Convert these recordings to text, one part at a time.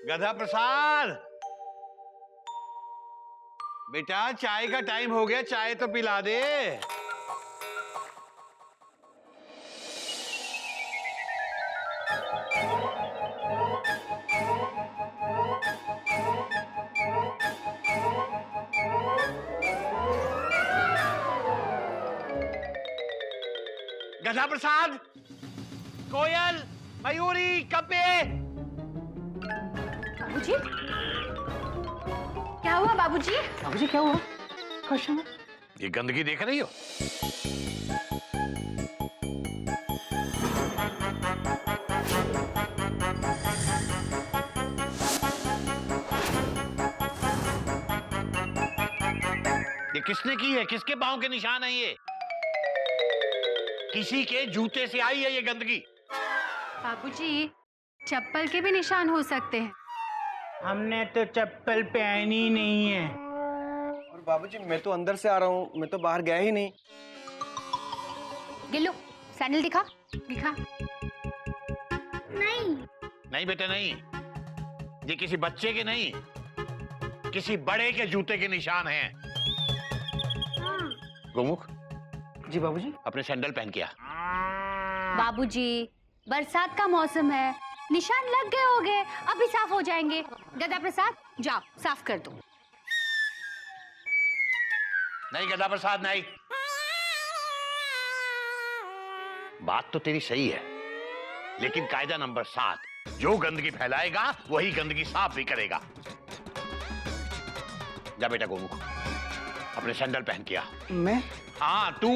गधा प्रसाद, बेटा चाय का टाइम हो गया, चाय तो पिला दे। गधा प्रसाद, कोयल, मयूरी, कप्पे। बाबूजी, क्या हुआ बाबूजी? बाबूजी क्या हुआ? क्वेश्चन है। ये गंदगी देख रही हो? ये किसने की है? किसके पांव के निशान है ये? किसी के जूते से आई है ये गंदगी। बाबूजी, चप्पल के भी निशान हो सकते हैं। हमने तो चप्पल पहनी ही नहीं है। और बाबूजी मैं तो अंदर से आ रहा हूँ, मैं तो बाहर गया ही नहीं। गिल्लू, सैंडल दिखा दिखा। नहीं बेटा नहीं, ये किसी बच्चे के नहीं, किसी बड़े के जूते के निशान हैं। गोमुख, जी बाबूजी। अपने सैंडल पहन के आ। बाबूजी, बरसात का मौसम है, निशान लग गए होंगे, अभी साफ हो जाएंगे। गधा प्रसाद, जाओ साफ कर दो। नहीं गधा प्रसाद नहीं, बात तो तेरी सही है, लेकिन कायदा नंबर 7, जो गंदगी फैलाएगा वही गंदगी साफ भी करेगा। जा बेटा गोमुख, अपने सैंडल पहन के आ। मैं? हाँ तू।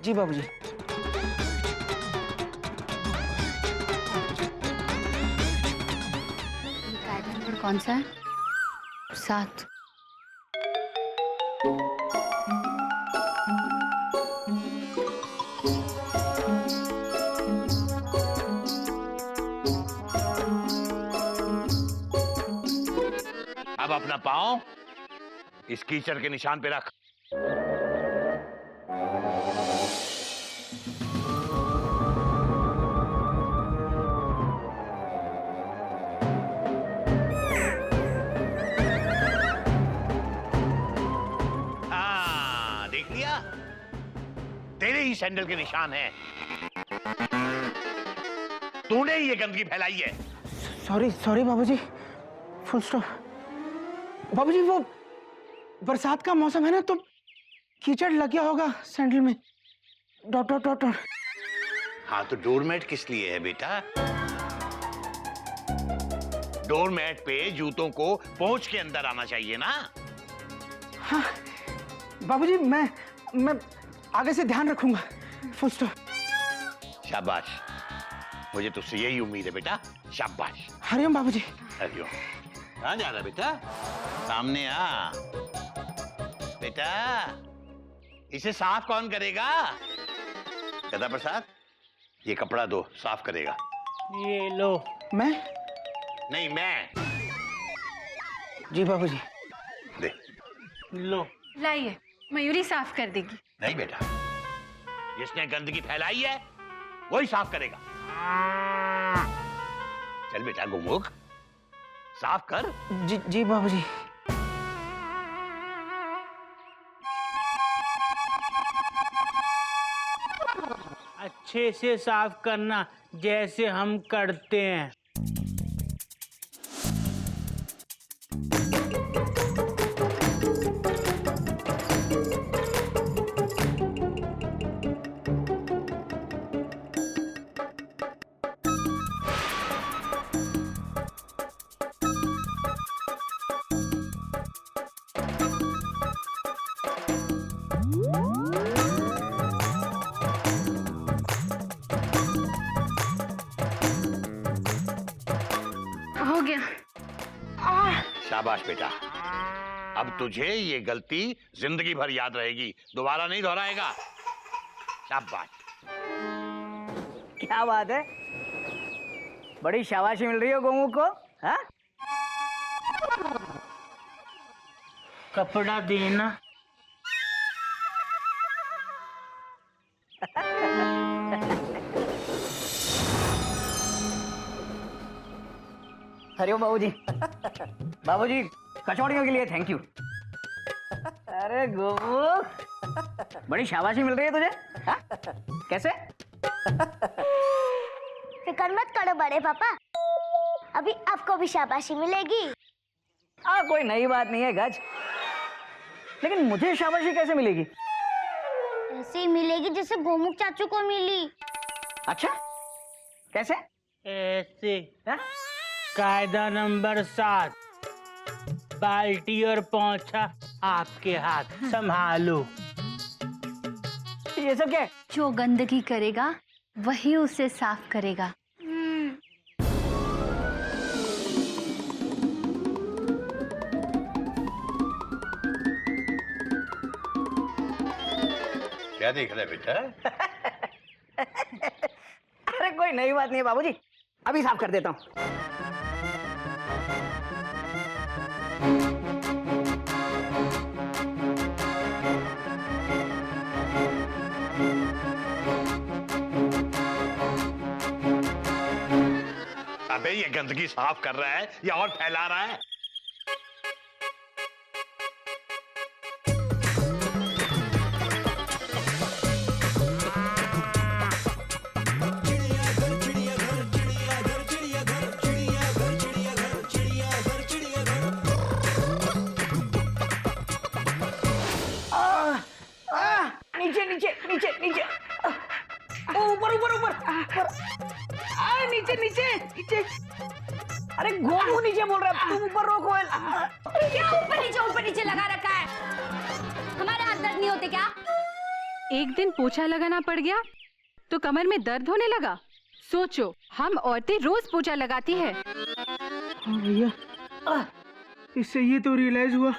जी बाबूजी। कायदा नंबर कौन सा है? 7। अब अपना पाँव इस कीचड़ के निशान पे रख। हाँ देख लिया, तेरे ही सैंडल के निशान हैं। तूने ही ये गंदगी फैलाई है। सॉरी सॉरी बाबूजी, फुल स्टॉप। बाबूजी वो बरसात का मौसम है ना, तो कीचड़ लग गया होगा सैंडल में। Dot dot dot dot. हाँ तो डोरमैट किस लिए है बेटा? डोरमैट पे जूतों को पोंछ के अंदर आना चाहिए ना। हाँ बाबूजी, मैं आगे से ध्यान रखूंगा। Full stop. शाबाश, मुझे तुझसे यही उम्मीद है बेटा। शाबाश। हरिओम बाबूजी। हरिओम। कहाँ जा रहा बेटा? सामने आ बेटा, इसे साफ कौन करेगा? गधा प्रसाद, ये कपड़ा दो, साफ करेगा। ये लो। मैं? नहीं मैं। जी बाबूजी। दे। लो। लाइए, मयूरी साफ कर देगी। नहीं बेटा, जिसने गंदगी फैलाई है वही साफ करेगा। चल बेटा गोमुख, साफ कर। जी बाबूजी। अच्छे से साफ करना, जैसे हम करते हैं। हो गया। शाबाश बेटा, अब तुझे ये गलती जिंदगी भर याद रहेगी, दोबारा नहीं दोहराएगा। शाबाश। क्या बात है, बड़ी शाबाशी मिल रही है गोमू को। हाँ? कपड़ा देना। हरिओम बाबूजी। बाबूजी कचौड़ियों के लिए थैंक यू। अरे गोमुख, बड़ी शाबाशी मिल रही है तुझे। हाँ? कैसे? फिक्र मत करो बड़े पापा, अभी आपको भी शाबाशी मिलेगी। कोई नई बात नहीं है गज, लेकिन मुझे शाबाशी कैसे मिलेगी? ऐसे ही मिलेगी जैसे गोमुख चाचू को मिली। अच्छा, कैसे? ऐसे हाँ? कायदा नंबर 7, बाल्टी और पोंछा आपके हाथ, संभालो। ये सब क्या है? जो गंदगी करेगा वही उसे साफ करेगा। क्या देख रहे बेटा? अरे कोई नई बात नहीं है बाबूजी, अभी साफ कर देता हूँ। अबे ये गंदगी साफ कर रहा है या और फैला रहा है? नीचे नीचे नीचे नीचे, ऊपर ऊपर ऊपर, नीचे नीचे नीचे। अरे गोमू नीचे बोल रहा है, तुम ऊपर रोको। क्या ऊपर नीचे लगा रखा है? हमारे हाथ दर्द नहीं होते क्या? एक दिन पोछा लगाना पड़ गया तो कमर में दर्द होने लगा। सोचो, हम औरतें रोज पोछा लगाती है। हाँ भैया, इससे ये तो रियलाइज हुआ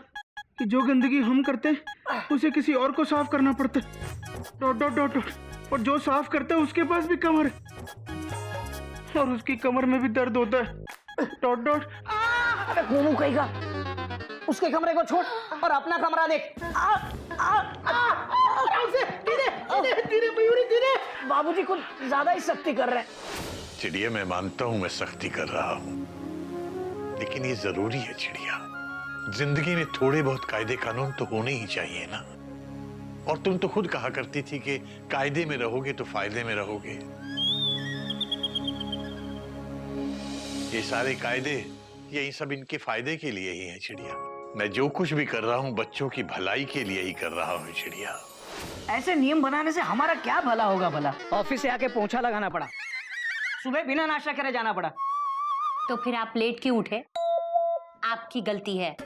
कि जो गंदगी हम करते हैं उसे किसी और को साफ करना पड़ता है। Dot dot dot dot. और जो साफ करता है उसके पास भी कमर है और उसकी कमर में भी दर्द होता है। Dot dot. अरे गोमू कहेगा, उसके कमरे को छोड़ और अपना कमरा देख। धीरे मयूरी धीरे। बाबूजी कुछ ज्यादा ही सख्ती कर रहे हैं। चिड़िया, मैं मानता हूं मैं सख्ती कर रहा हूं, लेकिन ये जरूरी है चिड़िया। जिंदगी में थोड़े बहुत कायदे कानून तो होने ही चाहिए ना। और तुम तो खुद कहा करती थी कि कायदे में रहोगे तो फायदे में रहोगे। ये सारे कायदे, यही सब इनके फायदे के लिए ही है चिड़िया। मैं जो कुछ भी कर रहा हूँ बच्चों की भलाई के लिए ही कर रहा हूँ चिड़िया। ऐसे नियम बनाने से हमारा क्या भला होगा भला? ऑफिस से आके पोंछा लगाना पड़ा, सुबह बिना नाश्ता करे जाना पड़ा। तो फिर आप लेट क्यों उठे? आपकी गलती है।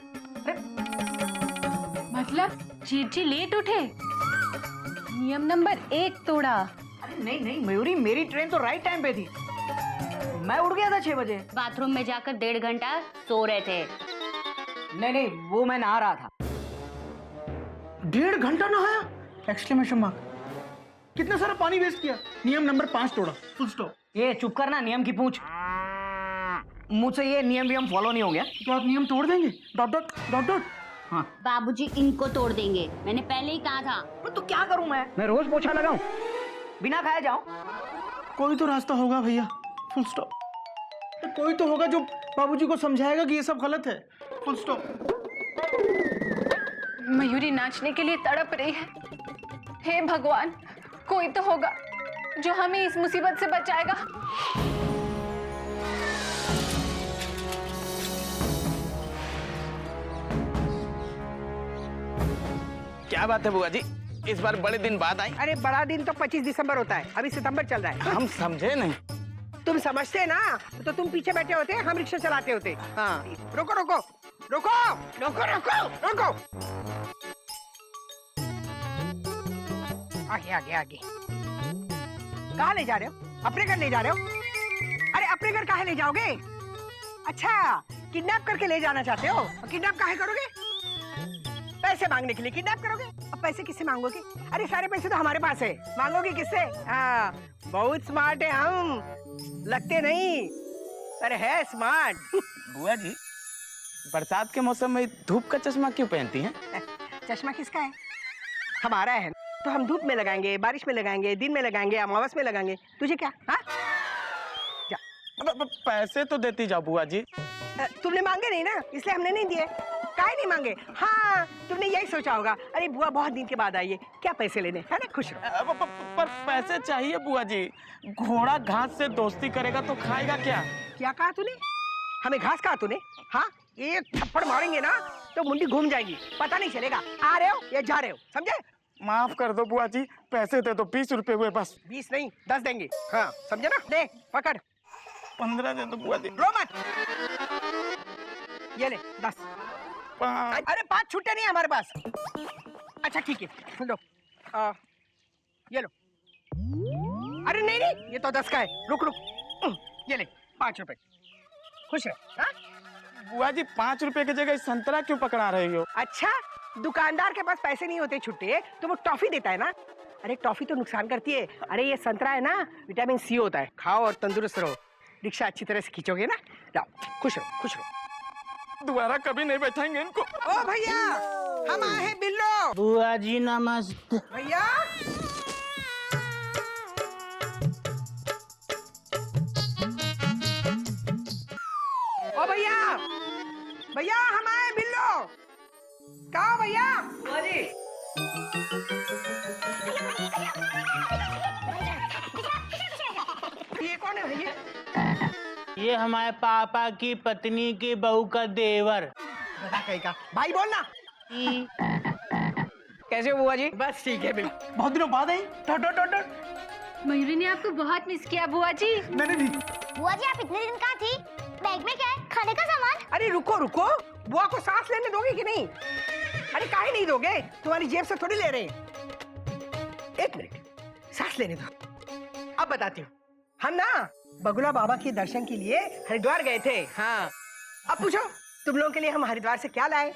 मतलब जीजी लेट उठे, नियम नंबर 1 तोड़ा। अरे नहीं नहीं मयूरी, मेरी ट्रेन तो राइट टाइम पे थी। मैं उठ गया था 6 बजे। बाथरूम में जाकर 1.5 घंटा सो रहे थे। नहीं नहीं, वो मैं नहा रहा था। 1.5 घंटा नहाया? Exclamation mark. कितना सारा पानी वेस्ट किया। नियम नंबर 5 तोड़ा, फुल स्टॉप। ये चुप करना, नियम की पूछ। मुझसे ये नियम भी हम फॉलो नहीं हो गया। तो आप नियम तोड़ देंगे? Dot dot dot dot. हाँ, बाबूजी इनको तोड़ देंगे, मैंने पहले ही कहा था। तो क्या करूं मैं रोज पोछा लगाऊं, बिना खाए जाऊं? कोई तो रास्ता होगा भैया, फुल स्टॉप। तो कोई तो होगा जो बाबूजी को समझाएगा कि ये सब गलत है, फुल स्टॉप। मयूरी नाचने के लिए तड़प रही है। हे भगवान, कोई तो होगा जो हमें इस मुसीबत से बचाएगा। क्या बात है बुआ जी, इस बार बड़े दिन बाद आई? अरे बड़ा दिन तो 25 दिसंबर होता है, अभी सितंबर चल रहा है। हम समझे नहीं। तुम समझते ना तो तुम पीछे बैठे होते, हम रिक्शा चलाते होते। हाँ, रोको रोको रोको रोको रोको रोको। आगे आगे आगे। कहाँ ले जा रहे हो? अपने घर ले जा रहे हो? अरे अपने घर काहे ले जाओगे? अच्छा, किडनैप करके ले जाना चाहते हो? किडनैप काहे करोगे? पैसे मांगने के लिए किडनैप करोगे? अब पैसे किससे मांगोगे? अरे सारे पैसे तो हमारे पास है, मांगोगे किससे? हाँ, बहुत स्मार्ट है हम, लगते नहीं पर है स्मार्ट। बुआ जी, बरसात के मौसम में धूप का चश्मा क्यों पहनती हैं? चश्मा किसका है? हमारा है, तो हम धूप में लगाएंगे, बारिश में लगाएंगे, दिन में लगाएंगे, अमावस में लगाएंगे। तुझे क्या? हाँ, पैसे तो देती जाओ बुआ जी। तुमने मांगे नहीं ना, इसलिए हमने नहीं दिए। काहे नहीं मांगे? हाँ, तुमने यही सोचा होगा, अरे बुआ बहुत दिन के बाद आई है, क्या पैसे लेने, है ना? खुश रहो। पर पैसे चाहिए बुआ जी। घोड़ा घास से दोस्ती करेगा तो खाएगा क्या? क्या कहा तूने? हमें घास कहा तूने? हाँ, एक थप्पड़ मारेंगे ना तो मुंडी घूम जाएगी, पता नहीं चलेगा आ रहे हो या जा रहे हो, समझे? माफ कर दो बुआ जी, पैसे दे दो, 20 रुपए हुए बस। 20 नहीं 10 देंगे। हाँ, समझे ना? दे पकड़। 15 दे दो बुआ जी। रो मत। ये ले 10। अरे 5 छुट्टे नहीं हमारे पास। अच्छा ठीक है, लो ये लो। अरे नहीं नहीं, ये तो 10 का है। रुक रुक, ये ले 5 रुपए। खुश रह। हाँ? बुआ जी 5 रुपए की जगह संतरा क्यों पकड़ा रही हो? अच्छा, दुकानदार के पास पैसे नहीं होते छुट्टे तो वो टॉफी देता है ना। अरे टॉफी तो नुकसान करती है। अरे ये संतरा है ना, विटामिन सी होता है, खाओ और तंदुरुस्त रहो। रिक्शा अच्छी तरह से खींचोगे ना। जाओ, खुश रहो खुश रहो। दोबारा कभी नहीं बैठाएंगे इनको। ओ भैया, हम आए हैं बिल्लो। बुआ जी नमस्ते। भैया ओ भैया, भैया हम आए बिल्लो। कहा भैया? ये कौन है भैया? ये हमारे पापा की पत्नी की बहू का देवर। बता कहीं भाई बोलना। कैसे हो बुआ जी? बस ठीक है, बहुत दिनों बाद आई। मयूरी ने आपको बहुत मिस किया बुआ जी। मैंने भी। बुआ जी आप इतने दिन कहाँ थी? बैग में क्या है? खाने का सामान? अरे रुको रुको, बुआ को सांस लेने दोगे कि नहीं? अरे काहे नहीं दोगे? तुम्हारी जेब से थोड़ी ले रहे हैं। एक मिनट, सांस लेने दो। अब बताती हूँ। हम ना बगुला बाबा के दर्शन के लिए हरिद्वार गए थे। हाँ, अब पूछो तुम लोगों के लिए हम हरिद्वार से क्या लाए?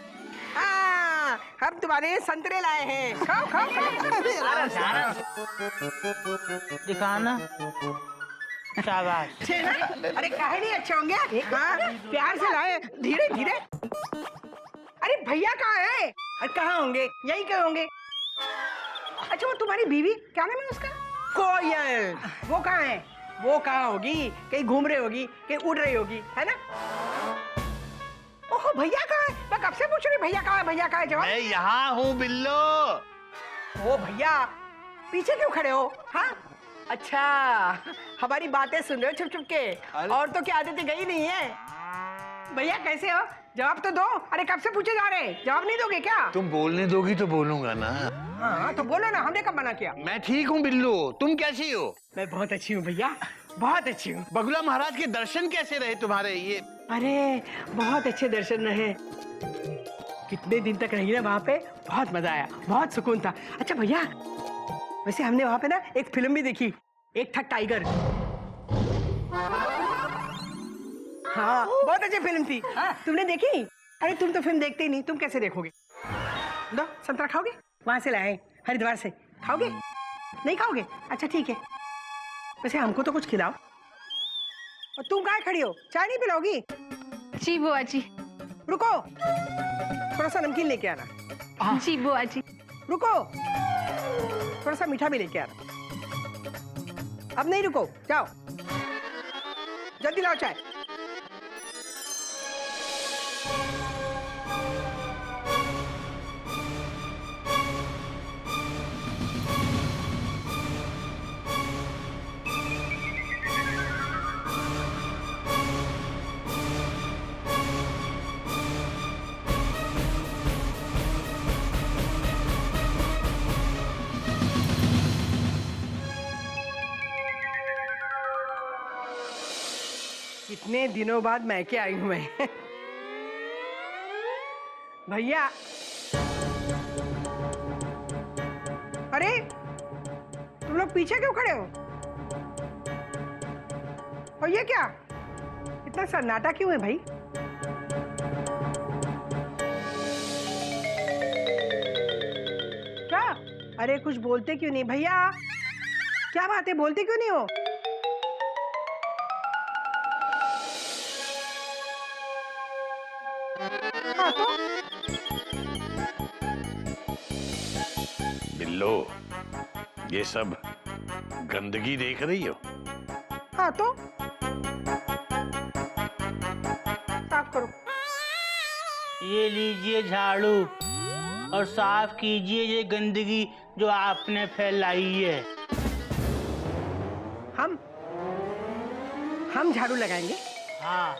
हाँ, हम तुम्हारे संतरे लाए हैं। खाओ खाओ दिखाना। शाबाश। अरे काहे नहीं अच्छे होंगे? हाँ, प्यार से लाए, धीरे धीरे। अरे भैया कहाँ है? अरे कहाँ होंगे? यही कहाँ होंगे? अच्छा वो तुम्हारी बीवी, क्या नाम है उसका? कोयल। वो कहाँ है? वो कहाँ होगी? कहीं घूम रही होगी, कहीं उड़ रही होगी, है ना? ओहो भैया कहाँ है? मैं कब से पूछ रही भैया कहाँ है, भैया कहाँ है? जवाब। मैं यहाँ हूँ बिल्लो। ओ भैया, पीछे क्यों खड़े हो? हाँ, अच्छा हमारी बातें सुन रहे हो छुप छुप के, और तो क्या आदतें गई नहीं है। भैया कैसे हो? जवाब तो दो। अरे कब से पूछे जा रहे हैं, जवाब नहीं दोगे क्या? तुम बोलने दोगी तो बोलूंगा ना। हाँ तो बोलो ना, हमने कब मना किया? मैं ठीक हूँ बिल्लो, तुम कैसी हो? मैं बहुत अच्छी हूँ भैया, बहुत अच्छी हूँ। बगुला महाराज के दर्शन कैसे रहे तुम्हारे? ये अरे बहुत अच्छे दर्शन रहे। कितने दिन तक रही ना वहाँ पे, बहुत मजा आया, बहुत सुकून था। अच्छा भैया, वैसे हमने वहाँ पे ना एक फिल्म भी देखी, एक था टाइगर। हाँ बहुत अच्छी फिल्म थी। हाँ, तुमने देखी? अरे तुम तो फिल्म देखते ही नहीं, तुम कैसे देखोगे? लो संतरा खाओगे? वहां से लाए, हरिद्वार से। खाओगे? नहीं खाओगे? अच्छा ठीक है, वैसे हमको तो कुछ खिलाओ। और तुम कहाँ खड़ी हो? चाय नहीं पिलाओगी? जी बुआ जी। रुको, थोड़ा सा नमकीन लेके आना। जी बुआ जी। रुको, थोड़ा सा मीठा भी लेके आना। अब नहीं रुको, जाओ जल्दी लाओ चाय। कितने दिनों बाद मैके आई हूं मैं। भैया, अरे तुम लोग पीछे क्यों खड़े हो? और ये क्या, इतना सन्नाटा क्यों है भाई? क्या? अरे कुछ बोलते क्यों नहीं भैया? क्या बात है, बोलते क्यों नहीं हो? हाँ तो? बिल्लो, ये सब गंदगी देख रही हो? हाँ तो? साफ ये लीजिए झाड़ू और साफ कीजिए ये गंदगी जो आपने फैलाई है। हम झाड़ू लगाएंगे? हाँ,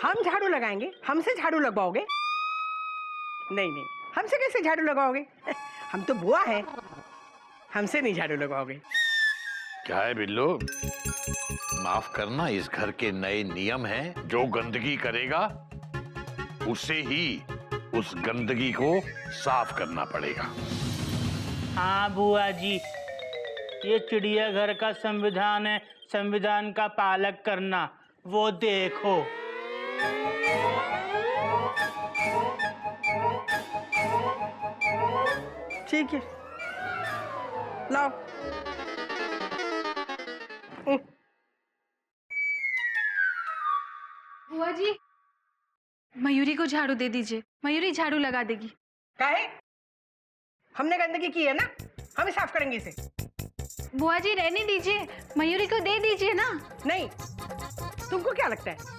हम झाड़ू लगाएंगे? हमसे झाड़ू लगवाओगे? नहीं नहीं, हमसे कैसे झाड़ू लगवाओगे? हम तो बुआ हैं, हमसे नहीं झाड़ू लगवाओगे। क्या है बिल्लू? माफ करना, इस घर के नए नियम हैं। जो गंदगी करेगा उसे ही उस गंदगी को साफ करना पड़ेगा। हाँ बुआ जी, ये चिड़ियाघर का संविधान है, संविधान का पालन करना। वो देखो। ठीक है, लाओ। बुआ जी, मयूरी को झाड़ू दे दीजिए, मयूरी झाड़ू लगा देगी। काहे? हमने गंदगी की है ना, हम ही साफ करेंगे इसे। बुआ जी रहने दीजिए, मयूरी को दे दीजिए ना। नहीं, तुमको क्या लगता है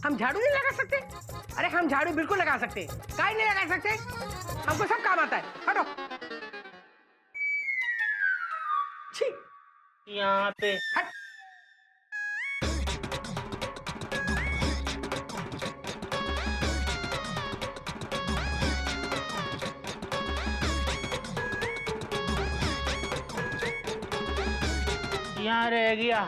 हम झाड़ू नहीं लगा सकते? अरे हम झाड़ू बिल्कुल लगा सकते, काहे नहीं लगा सकते? हमको सब काम आता है। हटो। छी, यहाँ पे हट। यहाँ रह गया।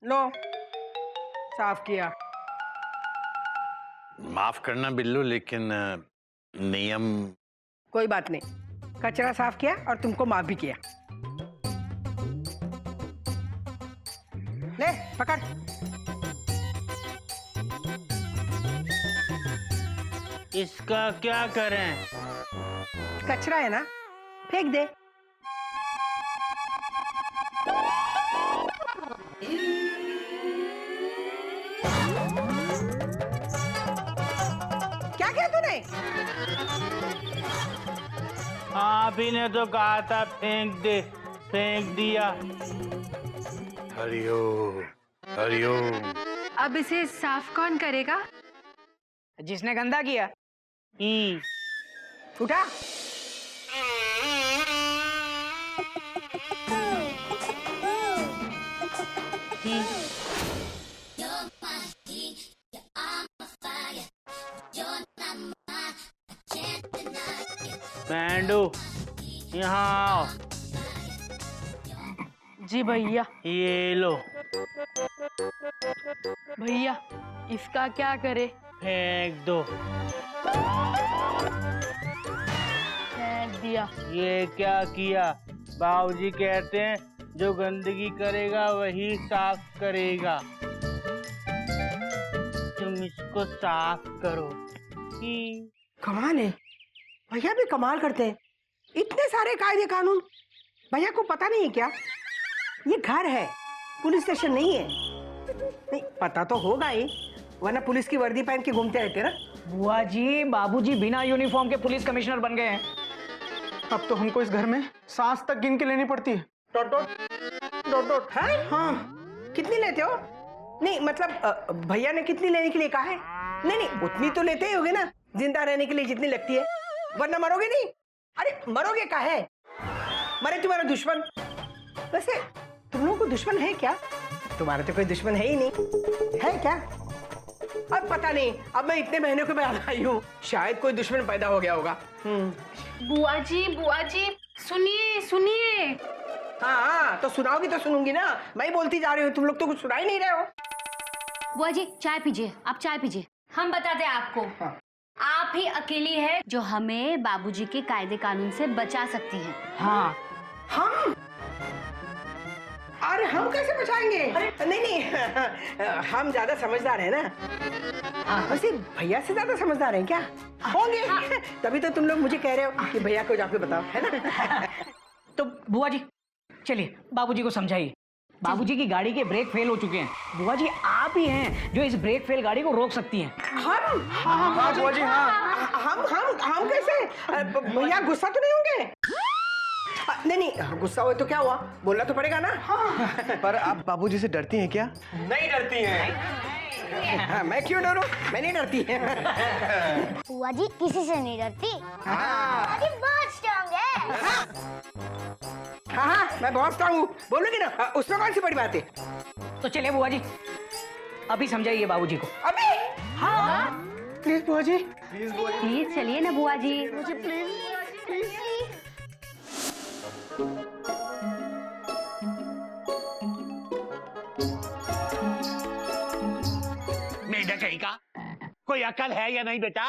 लो, साफ किया। माफ करना बिल्लू, लेकिन नियम। कोई बात नहीं, कचरा साफ किया और तुमको माफ भी किया। ले पकड़। इसका क्या करें? कचरा है ना, फेंक दे। क्या किया तूने? आप ही ने तो कहा था फेंक दे, फेंक दिया। हरिओम हरिओम। अब इसे साफ कौन करेगा? जिसने गंदा किया। उठा। पैंडू, यहाँ आओ। जी भैया। ये लो। भैया, इसका क्या करे? फेंक दो। फेंक दिया। ये क्या किया? बाबूजी कहते हैं जो गंदगी करेगा वही साफ करेगा। तुम इसको साफ करो। कमाल है, भैया भी कमाल करते हैं। इतने सारे कायदे कानून भैया को पता नहीं है क्या? ये घर है, पुलिस स्टेशन नहीं है। नहीं पता तो होगा ही, वरना पुलिस की वर्दी पहन के घूमते रहते ना। बुआ जी, बाबूजी बिना यूनिफॉर्म के पुलिस कमिश्नर बन गए हैं। अब तो हमको इस घर में सांस तक गिन के लेनी पड़ती है। Dot dot dot dot. हाँ, कितनी लेते हो? नहीं मतलब भैया ने कितनी लेने के लिए कहा है? नहीं नहीं, उतनी तो लेते ही होगे ना, जिंदा रहने के लिए जितनी लगती है, वरना मरोगे नहीं। अरे मरोगे का है? मरे तुम्हारा दुश्मन। वैसे तुम लोगों को दुश्मन है क्या? तुम्हारा तो कोई दुश्मन है ही नहीं, है क्या? अब पता नहीं, अब मैं इतने महीने के बाद आई हूँ, शायद कोई दुश्मन पैदा हो गया होगा। बुआ जी सुनिए सुनिए। हाँ तो सुनाओगी तो सुनूंगी ना, मैं ही बोलती जा रही हूँ, तुम लोग तो कुछ सुना ही नहीं रहे हो। बुआ जी चाय पीजिए, आप चाय पीजिए। हम बताते हैं आपको। हाँ। आप ही अकेली है जो हमें बाबूजी के कायदे कानून से बचा सकती है। हाँ। हम? अरे हम कैसे बचाएंगे? नहीं नहीं, हम ज्यादा समझदार है ना। वैसे भैया से ज्यादा समझदार हैं क्या? होंगे, तभी तो तुम लोग मुझे कह रहे हो कि भैया को जाके बताओ, है ना? तो बुआ जी चलिए बाबूजी को समझाइए। बाबूजी की गाड़ी के ब्रेक फेल हो चुके हैं। बुआ जी आप ही हैं जो इस ब्रेक फेल गाड़ी को रोक सकती हैं। हम? हाँ बुआ जी हाँ। हम कैसे? भैया गुस्सा तो नहीं होंगे? नहीं नहीं, गुस्सा हुए तो क्या हुआ, बोलना तो पड़ेगा ना। पर आप बाबूजी से डरती हैं क्या? नहीं डरती हैं। हाँ, मैं क्यों डरूं, मैं नहीं डरती। बुआ जी किसी से नहीं डरती। अरे बहुत स्ट्रांग है। हाँ हाँ, मैं बहुत स्ट्रांग हूँ, बोलोगी ना, उसमें कौन सी बड़ी बात है। तो चलिए बुआ जी, अभी समझाइए बाबूजी को। अभी? हाँ प्लीज बुआ जी। प्लीज चलिए ना बुआ जी। मुझे प्लीज प्लीज। मेढक कहीं का कोई अकल है या नहीं बेटा?